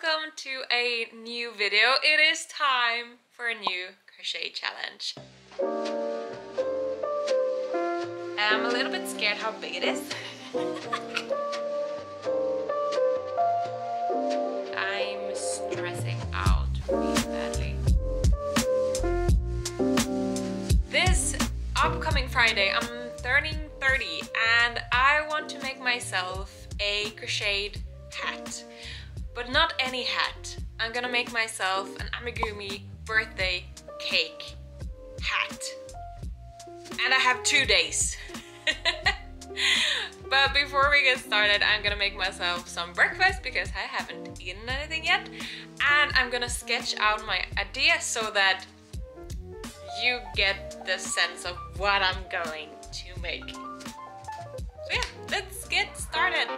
welcome to a new video. It is time for a new crochet challenge. I'm a little bit scared how big it is. I'm stressing out really badly. This upcoming Friday, I'm turning 30 and I want to make myself a crocheted hat. But not any hat. I'm gonna make myself an amigurumi birthday cake hat. And I have 2 days. But before we get started, I'm gonna make myself some breakfast because I haven't eaten anything yet. And I'm gonna sketch out my idea so that you get the sense of what I'm going to make. So yeah, let's get started.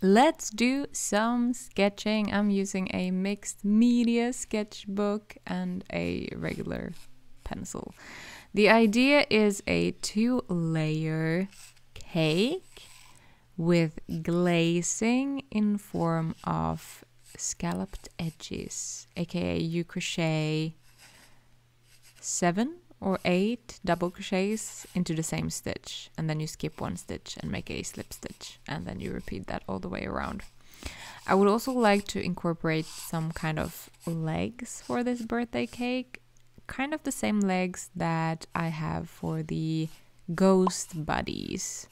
Let's do some sketching. I'm using a mixed media sketchbook and a regular pencil. The idea is a 2-layer cake with glazing in form of scalloped edges, aka you crochet 7 or 8 double crochets into the same stitch, and then you skip 1 stitch and make a slip stitch, and then you repeat that all the way around. I would also like to incorporate some kind of legs for this birthday cake, kind of the same legs that I have for the ghost buddies.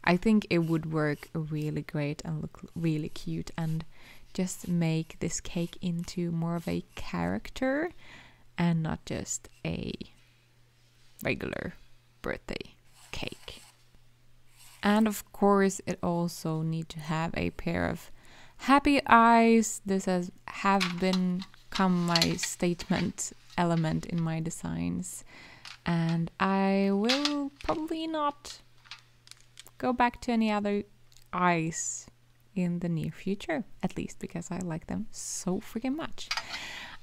I think it would work really great and look really cute and just make this cake into more of a character and not just a regular birthday cake. And of course it also need to have a pair of happy eyes. This have become my statement element in my designs, and I will probably not go back to any other eyes in the near future, at least because I like them so freaking much.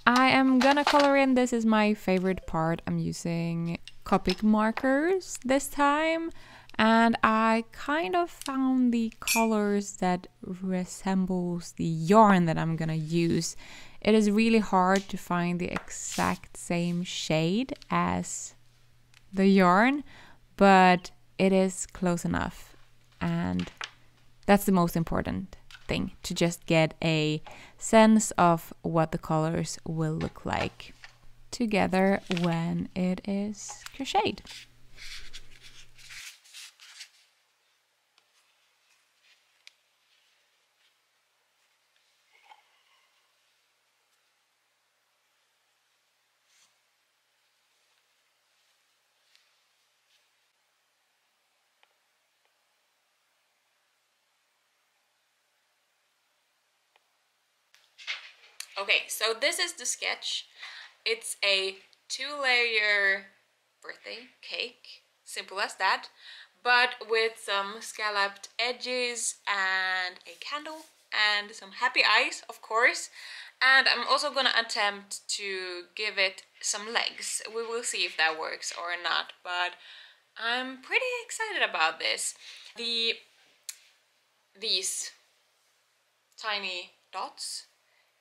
I am gonna color in. This is my favorite part. I'm using Copic markers this time, and I kind of found the colors that resembles the yarn that I'm gonna use. It is really hard to find the exact same shade as the yarn, but it is close enough, and that's the most important thing, to just get a sense of what the colors will look like together when it is crocheted. Okay, so this is the sketch. It's a 2-layer birthday cake, simple as that, but with some scalloped edges and a candle and some happy eyes, of course. And I'm also gonna attempt to give it some legs. We will see if that works or not, but I'm pretty excited about this. These tiny dots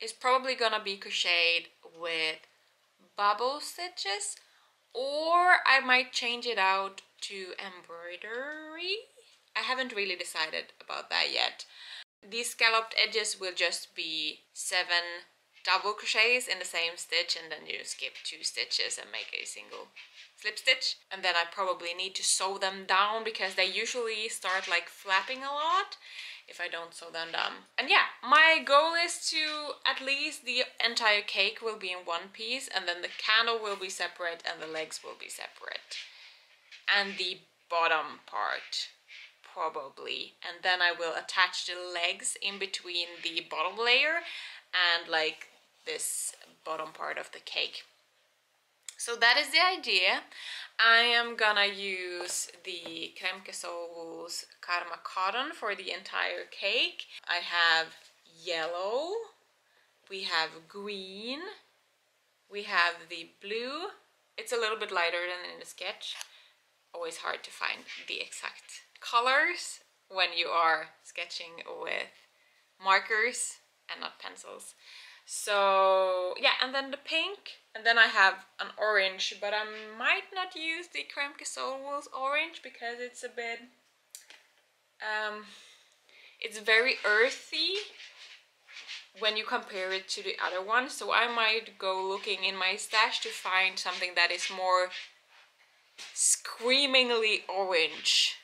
is probably gonna be crocheted with bubble stitches, or I might change it out to embroidery. I haven't really decided about that yet. These scalloped edges will just be 7 double crochets in the same stitch, and then you skip 2 stitches and make a single slip stitch. And then I probably need to sew them down because they usually start like flapping a lot if I don't sew them down. And yeah, my goal is to at least the entire cake will be in one piece, and then the candle will be separate and the legs will be separate. And the bottom part probably. And then I will attach the legs in between the bottom layer and like this bottom part of the cake. So that is the idea. I am gonna use the Crème Soul's Karma Cotton for the entire cake. I have yellow, we have green, we have the blue. It's a little bit lighter than in the sketch. Always hard to find the exact colors when you are sketching with markers and not pencils. So yeah, and then the pink, and then I have an orange, but I might not use the Crème Soul's orange because it's a bit it's very earthy when you compare it to the other one. So I might go looking in my stash to find something that is more screamingly orange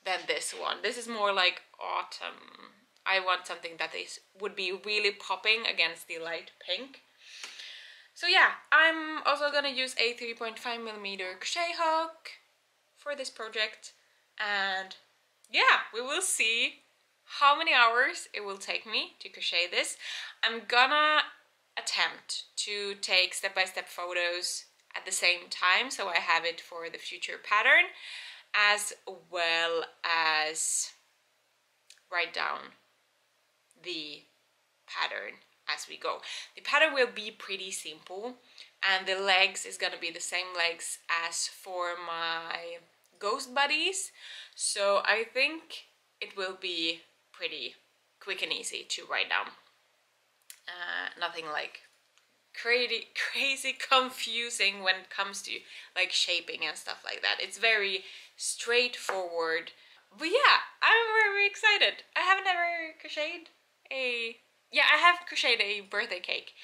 than this one. This is more like autumn. I want something that would be really popping against the light pink. So yeah, I'm also gonna use a 3.5mm crochet hook for this project, and yeah, we will see how many hours it will take me to crochet this. I'm gonna attempt to take step-by-step photos at the same time, so I have it for the future pattern, as well as write down the pattern as we go. The pattern will be pretty simple, and the legs is gonna be the same legs as for my ghost buddies, so I think it will be pretty quick and easy to write down. Nothing like crazy confusing when it comes to like shaping and stuff like that. It's very straightforward. But yeah, I'm very excited. I have never crocheted I have crocheted a birthday cake.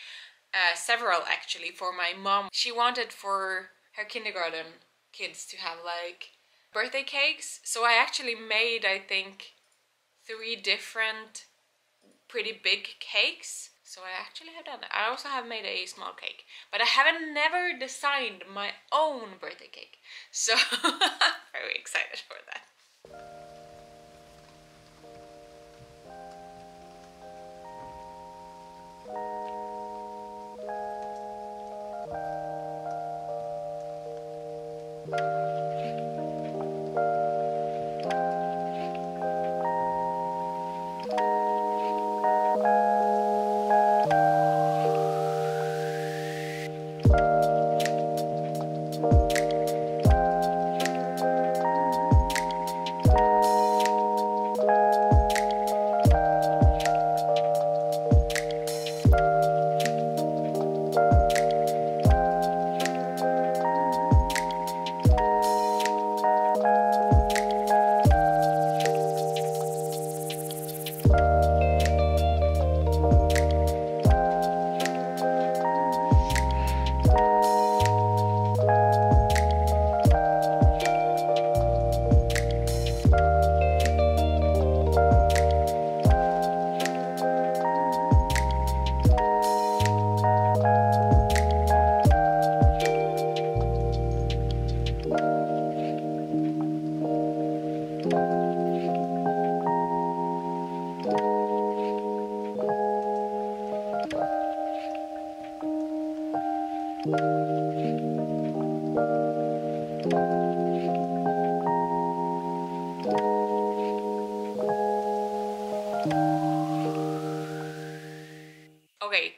Several actually, for my mom. She wanted for her kindergarten kids to have like birthday cakes. So I actually made, I think, 3 different pretty big cakes. So I actually have done that. I also have made a small cake, but I haven't never designed my own birthday cake. So very excited for that.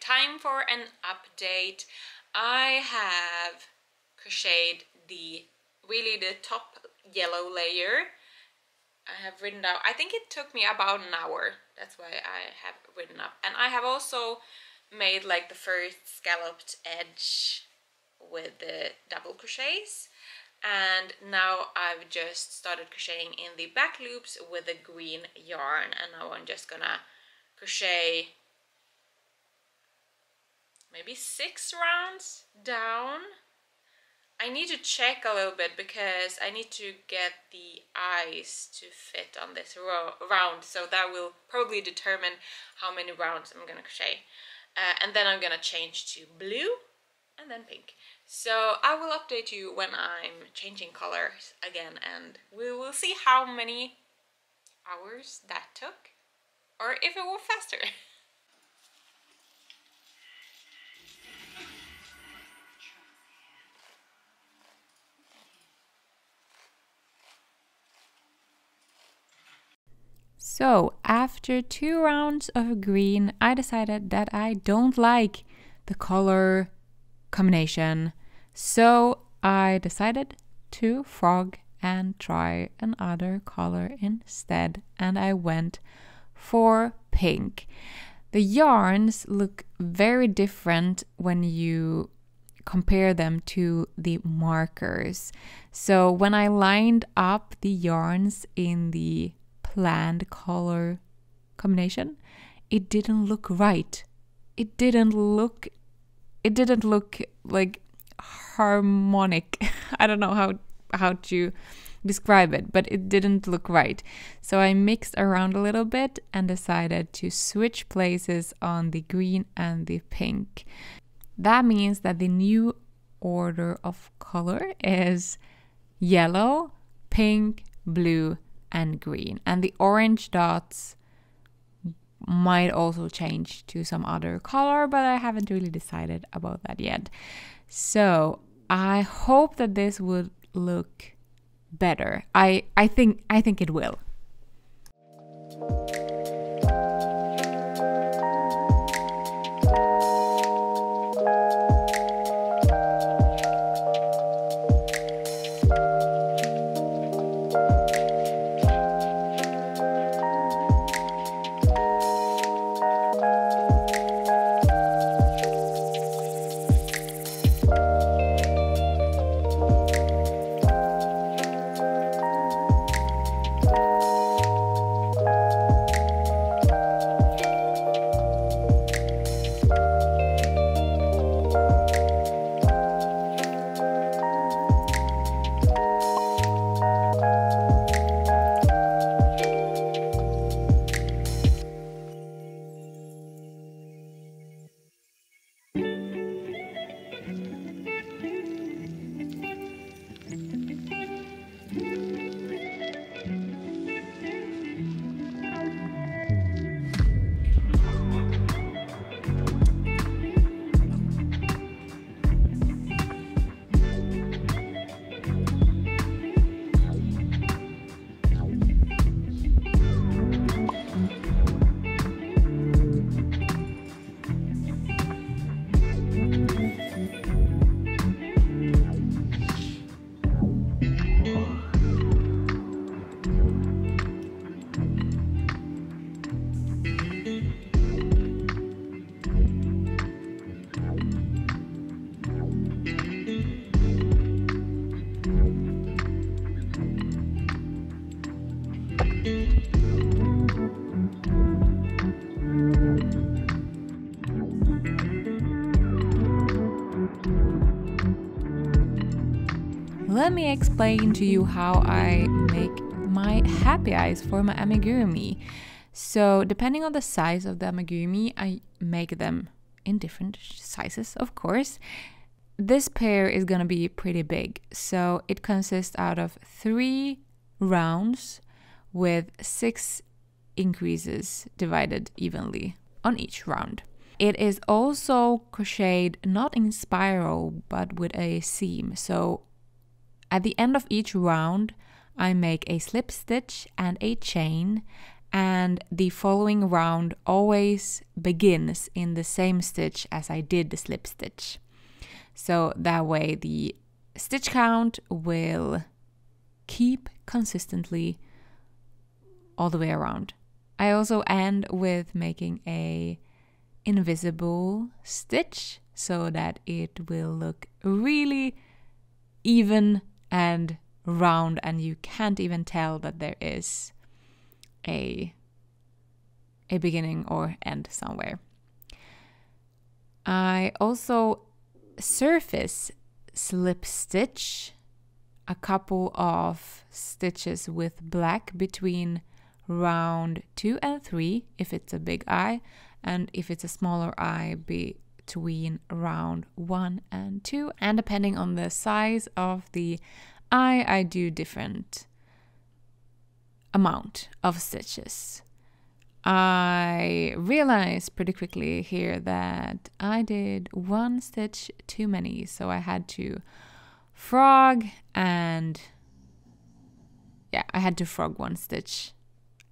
time for an update. I have crocheted the top yellow layer. I have written out, I think it took me about an hour. That's why I have written up. And I have also made like the first scalloped edge with the double crochets. And now I've just started crocheting in the back loops with the green yarn. And now I'm just gonna crochet maybe 6 rounds down. I need to check a little bit because I need to get the eyes to fit on this round, so that will probably determine how many rounds I'm gonna crochet. And then I'm gonna change to blue and then pink. So I will update you when I'm changing colors again, and we will see how many hours that took, or if it was faster. So after 2 rounds of green, I decided that I don't like the color combination. So I decided to frog and try another color instead. And I went for pink. The yarns look very different when you compare them to the markers. So when I lined up the yarns in the planned color combination, it didn't look right. It didn't look like harmonic. I don't know how to describe it, but it didn't look right. So I mixed around a little bit and decided to switch places on the green and the pink. That means that the new order of color is yellow, pink, blue, and green. And the orange dots might also change to some other color, but I haven't really decided about that yet. So I hope that this would look better. I think it will. Let me explain to you how I make my happy eyes for my amigurumi. So depending on the size of the amigurumi, I make them in different sizes, of course. This pair is gonna be pretty big, so it consists out of 3 rounds with 6 increases divided evenly on each round. It is also crocheted not in spiral but with a seam. So at the end of each round, I make a slip stitch and a chain, and the following round always begins in the same stitch as I did the slip stitch. So that way the stitch count will keep consistently all the way around. I also end with making a invisible stitch so that it will look really even and round, and you can't even tell that there is a beginning or end somewhere. I also surface slip stitch a couple of stitches with black between round 2 and 3 if it's a big eye, and if it's a smaller eye between round 1 and 2. And depending on the size of the eye, I do different amount of stitches. I realized pretty quickly here that I did one stitch too many, so I had to frog, and yeah, I had to frog one stitch,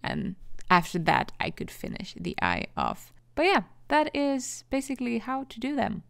and after that I could finish the eye off. But yeah, that is basically how to do them.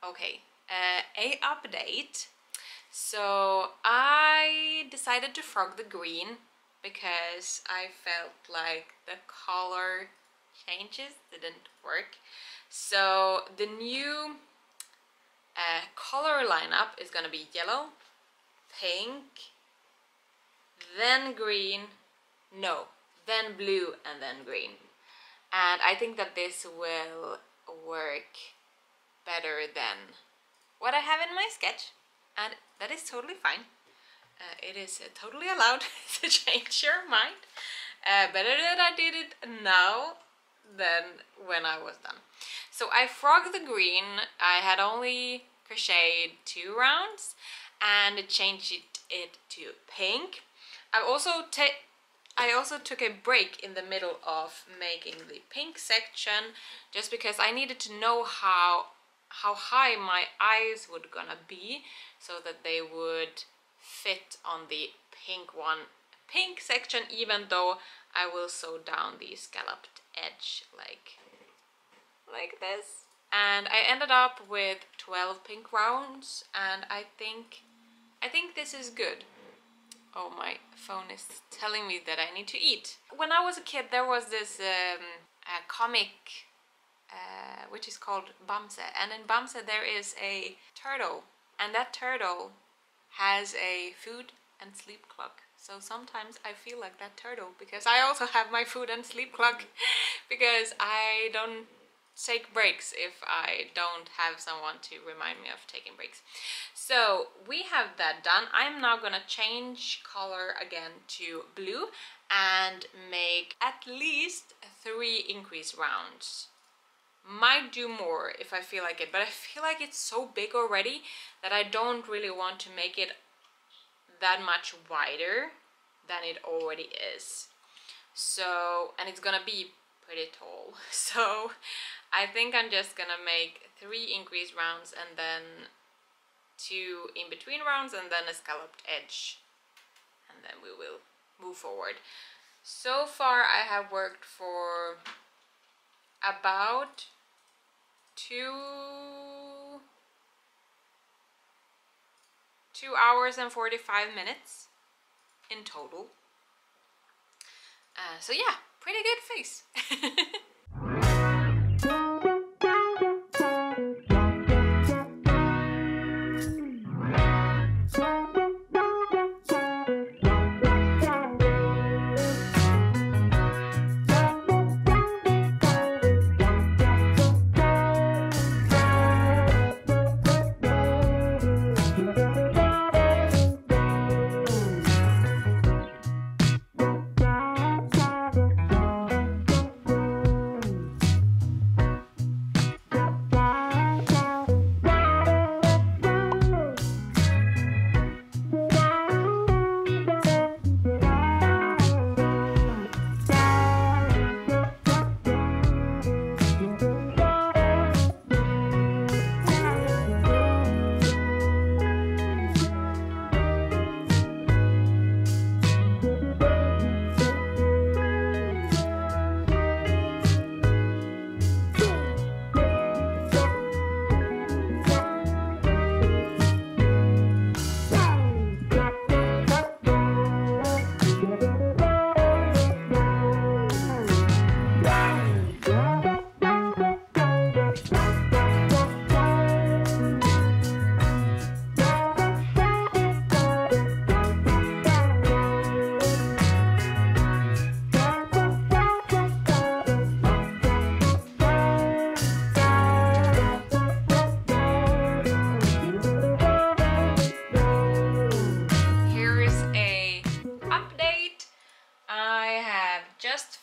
Okay, a update. So I decided to frog the green because I felt like the color changes didn't work. So the new color lineup is gonna be yellow, pink, then green, no, then blue, and then green. And I think that this will work better than what I have in my sketch, and that is totally fine. It is totally allowed to change your mind. Better that I did it now than when I was done. So I frogged the green. I had only crocheted 2 rounds and changed it to pink. I also took a break in the middle of making the pink section just because I needed to know how high my eyes would gonna be so that they would fit on the pink section, even though I will sew down the scalloped edge like this. And I ended up with 12 pink rounds, and I think this is good. Oh, my phone is telling me that I need to eat. When I was a kid, there was this comic which is called Bamse, and in Bamse there is a turtle, and that turtle has a food and sleep clock. So sometimes I feel like that turtle because I also have my food and sleep clock because I don't take breaks if I don't have someone to remind me of taking breaks. So we have that done. I'm now gonna change color again to blue and make at least 3 increase rounds. Might do more if I feel like it, but I feel like it's so big already that I don't really want to make it that much wider than it already is. So, and it's gonna be pretty tall, so I think I'm just gonna make 3 increase rounds and then 2 in between rounds and then a scalloped edge, and then we will move forward. So far I have worked for about 2 hours and 45 minutes in total. So yeah, pretty good face.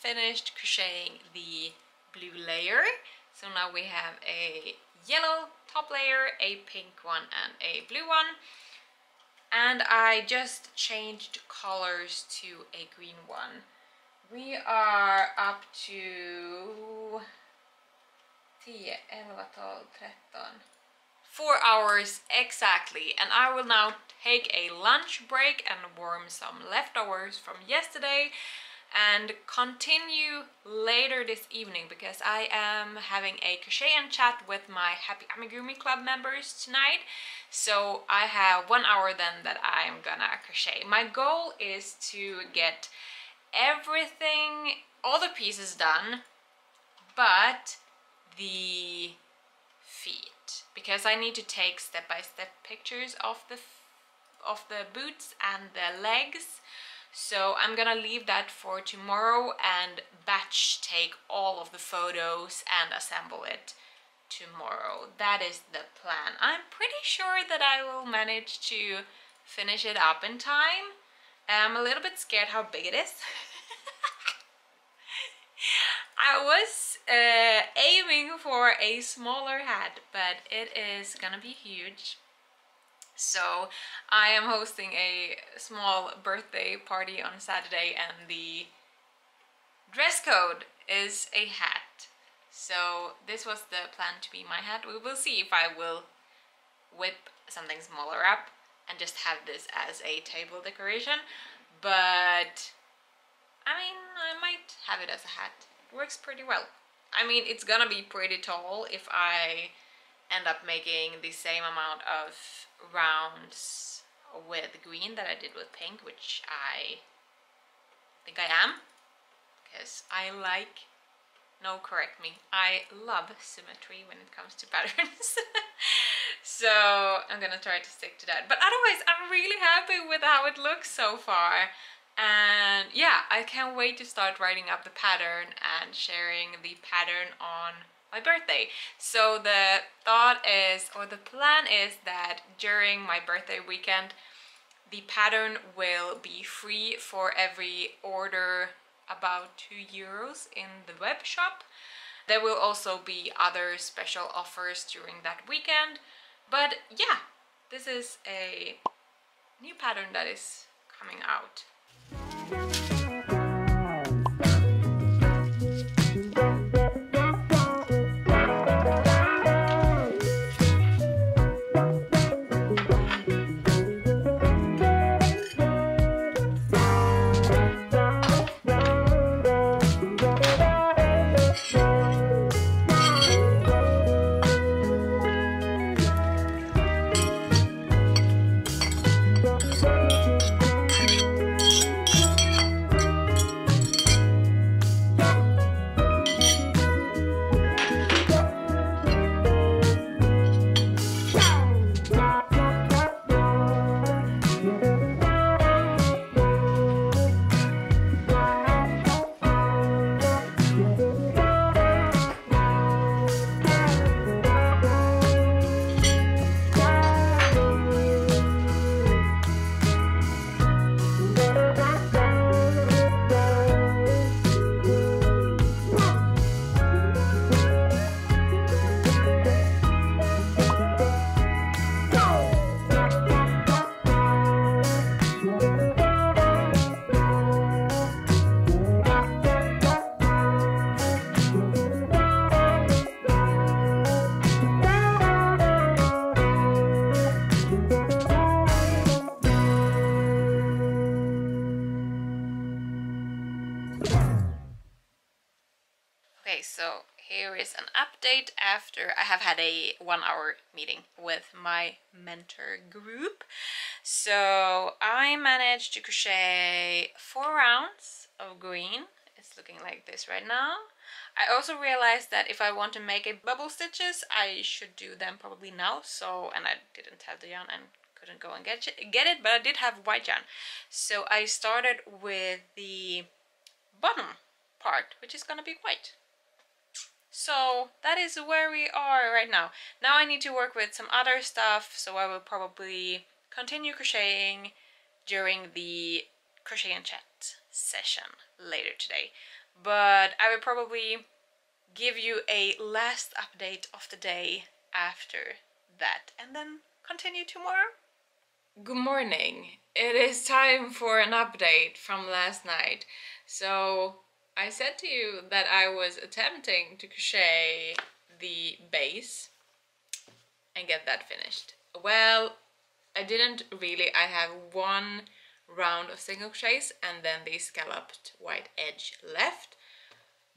Finished crocheting the blue layer, so now we have a yellow top layer, a pink one and a blue one, and I just changed colors to a green one. We are up to 10, 11, 12, 13, 4 hours exactly, and I will now take a lunch break and warm some leftovers from yesterday and continue later this evening, because I am having a crochet and chat with my Happy Amigurumi Club members tonight. So I have 1 hour then that I'm gonna crochet. My goal is to get everything, all the pieces done, but the feet, because I need to take step-by-step pictures of the boots and the legs. So I'm gonna leave that for tomorrow and batch take all of the photos and assemble it tomorrow. That is the plan. I'm pretty sure that I will manage to finish it up in time. I'm a little bit scared how big it is. I was aiming for a smaller hat, but it is gonna be huge. So I am hosting a small birthday party on Saturday, and the dress code is a hat. So this was the plan to be my hat. We will see if I will whip something smaller up and just have this as a table decoration. But I mean, I might have it as a hat. It works pretty well. I mean, it's gonna be pretty tall if I end up making the same amount of rounds with green that I did with pink, which I think I am, because I like, no, correct me, I love symmetry when it comes to patterns. So I'm gonna try to stick to that, but otherwise I'm really happy with how it looks so far. And yeah, I can't wait to start writing up the pattern and sharing the pattern on my birthday. So the thought is, or the plan is, that during my birthday weekend the pattern will be free for every order about €2 in the web shop. There will also be other special offers during that weekend. But yeah, this is a new pattern that is coming out. Okay, so here is an update after I have had a 1-hour meeting with my mentor group. So I managed to crochet 4 rounds of green. It's looking like this right now. I also realized that if I want to make a bubble stitches, I should do them probably now. So, and I didn't have the yarn and couldn't go and get it, but I did have white yarn. So I started with the bottom part, which is gonna be white. So that is where we are right now. Now I need to work with some other stuff, so I will probably continue crocheting during the crochet and chat session later today. But I will probably give you a last update of the day after that, and then continue tomorrow. Good morning. It is time for an update from last night. So I said to you that I was attempting to crochet the base and get that finished. Well, I didn't really. I have 1 round of single crochets and then the scalloped white edge left,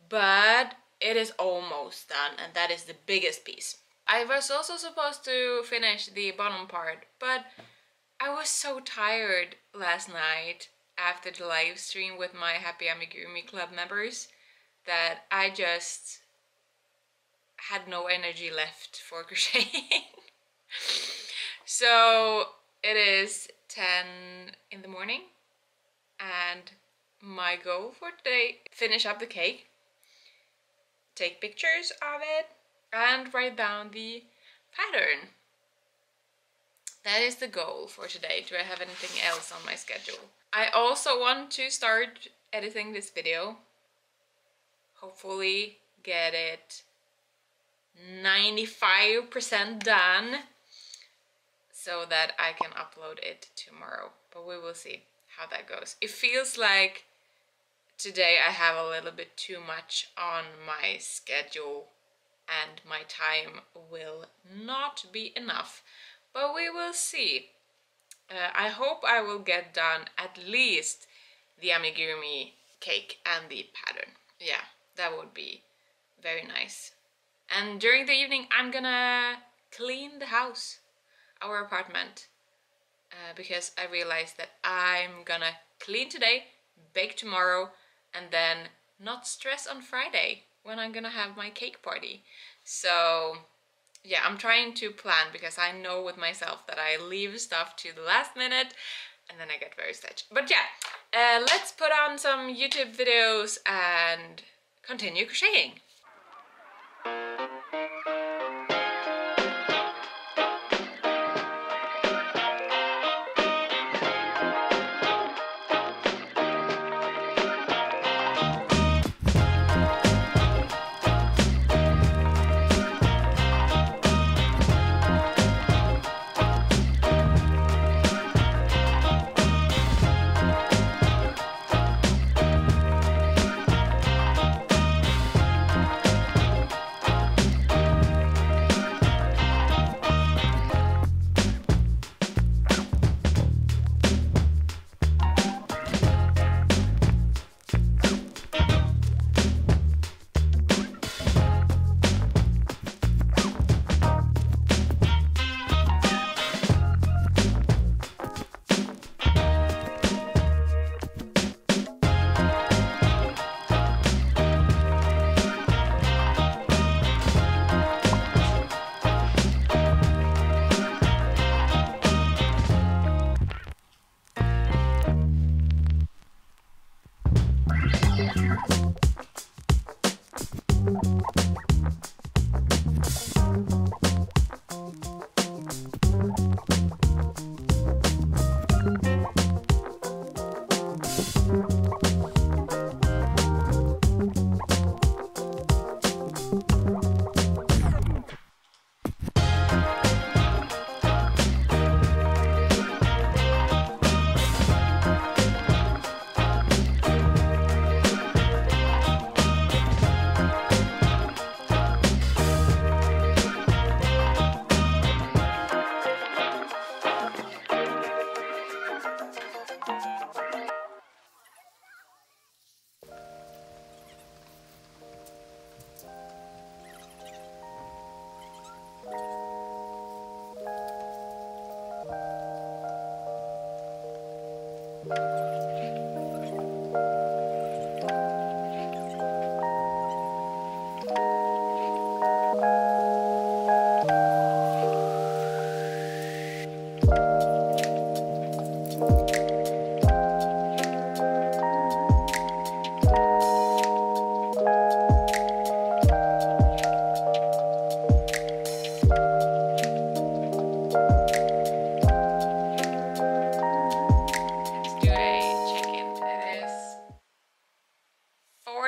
but it is almost done, and that is the biggest piece. I was also supposed to finish the bottom part, but I was so tired last night after the live stream with my Happy Amigurumi Club members that I just had no energy left for crocheting. So it is 10 in the morning, and my goal for today: finish up the cake, take pictures of it, and write down the pattern. That is the goal for today. Do I have anything else on my schedule? I also want to start editing this video. Hopefully get it 95% done so that I can upload it tomorrow. But we will see how that goes. It feels like today I have a little bit too much on my schedule and my time will not be enough. But we will see. I hope I will get done at least the amigurumi cake and the pattern. Yeah, that would be very nice. And during the evening I'm gonna clean the house, our apartment, because I realized that I'm gonna clean today, bake tomorrow, and then not stress on Friday when I'm gonna have my cake party. So yeah, I'm trying to plan, because I know with myself that I leave stuff to the last minute and then I get very stretched. But yeah, let's put on some YouTube videos and continue crocheting.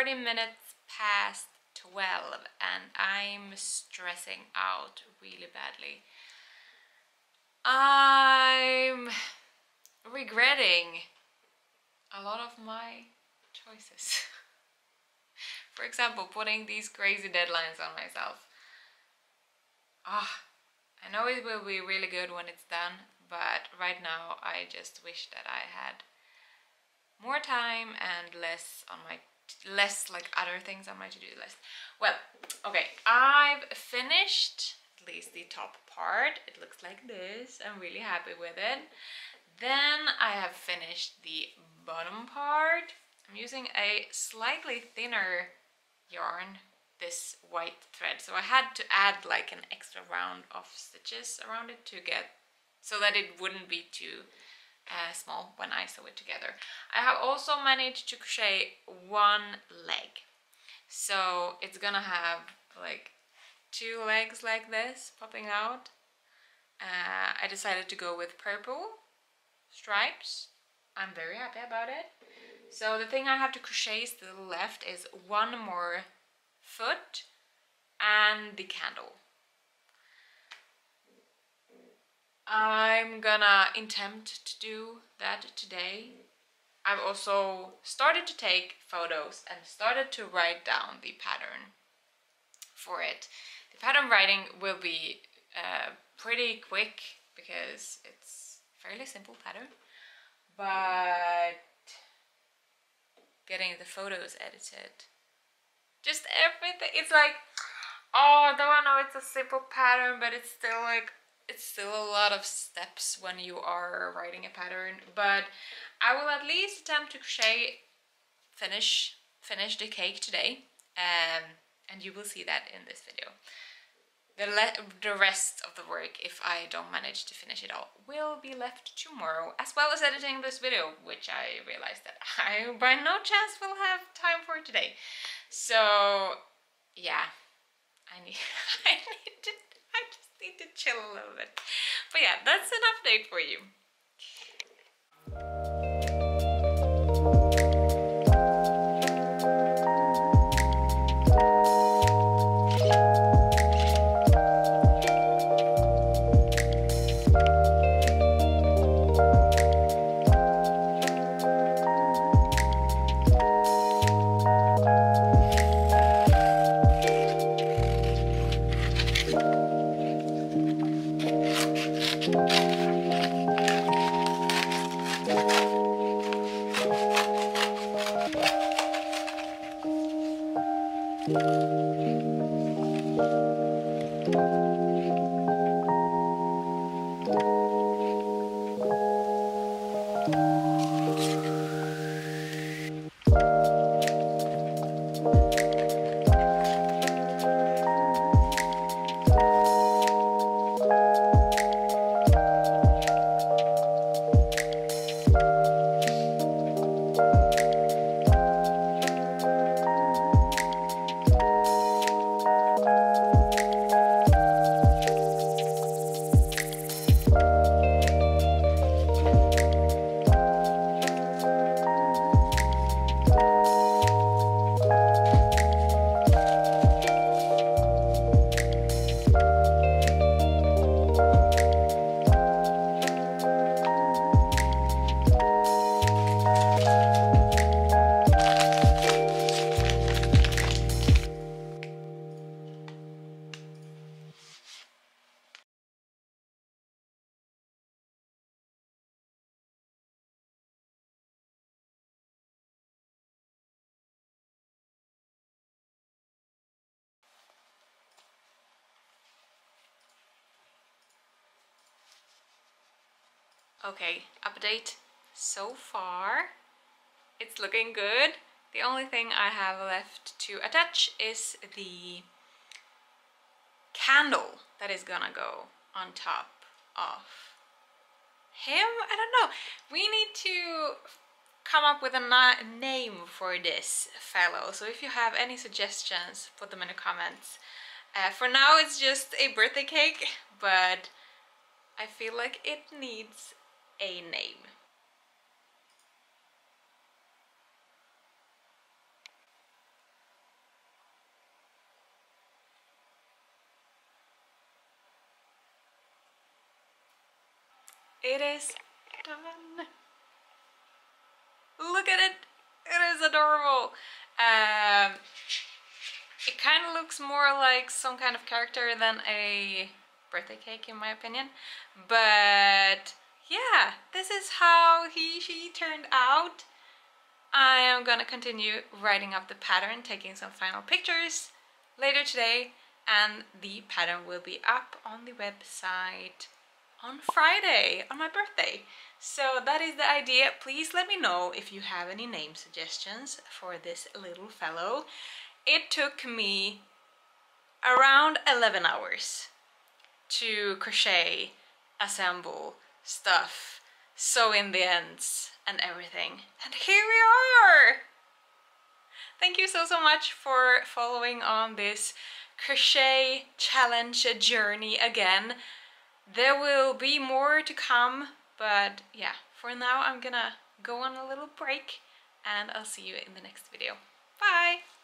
Minutes past 12 and I'm stressing out really badly. I'm regretting a lot of my choices. For example, putting these crazy deadlines on myself. I know it will be really good when it's done, but right now I just wish that I had more time and less like other things on my to-do list. Well, okay, I've finished at least the top part. It looks like this. I'm really happy with it. Then I have finished the bottom part. I'm using a slightly thinner yarn, this white thread, so I had to add like an extra round of stitches around it to get so that it wouldn't be too small when I sew it together. I have also managed to crochet one leg, so it's gonna have like two legs like this popping out. I decided to go with purple stripes. I'm very happy about it. So the thing I have to crochet still left is one more foot and the candle. I'm gonna attempt to do that today. I've also started to take photos and started to write down the pattern for it. The pattern writing will be pretty quick because it's a fairly simple pattern, but getting the photos edited, just everything, it's like, oh, though I know it's a simple pattern, but it's still a lot of steps when you are writing a pattern. But I will at least attempt to crochet, finish the cake today, and you will see that in this video. The rest of the work, if I don't manage to finish it all, will be left tomorrow, as well as editing this video, which I realized that I by no chance will have time for today. So yeah, I just need to chill a little bit. But yeah, that's an update for you. Okay, update. So far, it's looking good. The only thing I have left to attach is the candle that is gonna go on top of him. I don't know. We need to come up with a name for this fellow. So if you have any suggestions, put them in the comments. For now, it's just a birthday cake, but I feel like it needs a name. It is done. Look at it. It is adorable. It kind of looks more like some kind of character than a birthday cake in my opinion. But yeah, this is how she turned out. I am gonna continue writing up the pattern, taking some final pictures later today, and the pattern will be up on the website on Friday, on my birthday. So that is the idea. Please let me know if you have any name suggestions for this little fellow. It took me around 11 hours to crochet, assemble, stuff, sew in the ends and everything. And here we are! Thank you so much for following on this crochet challenge journey again. There will be more to come, but yeah, for now I'm gonna go on a little break and I'll see you in the next video. Bye!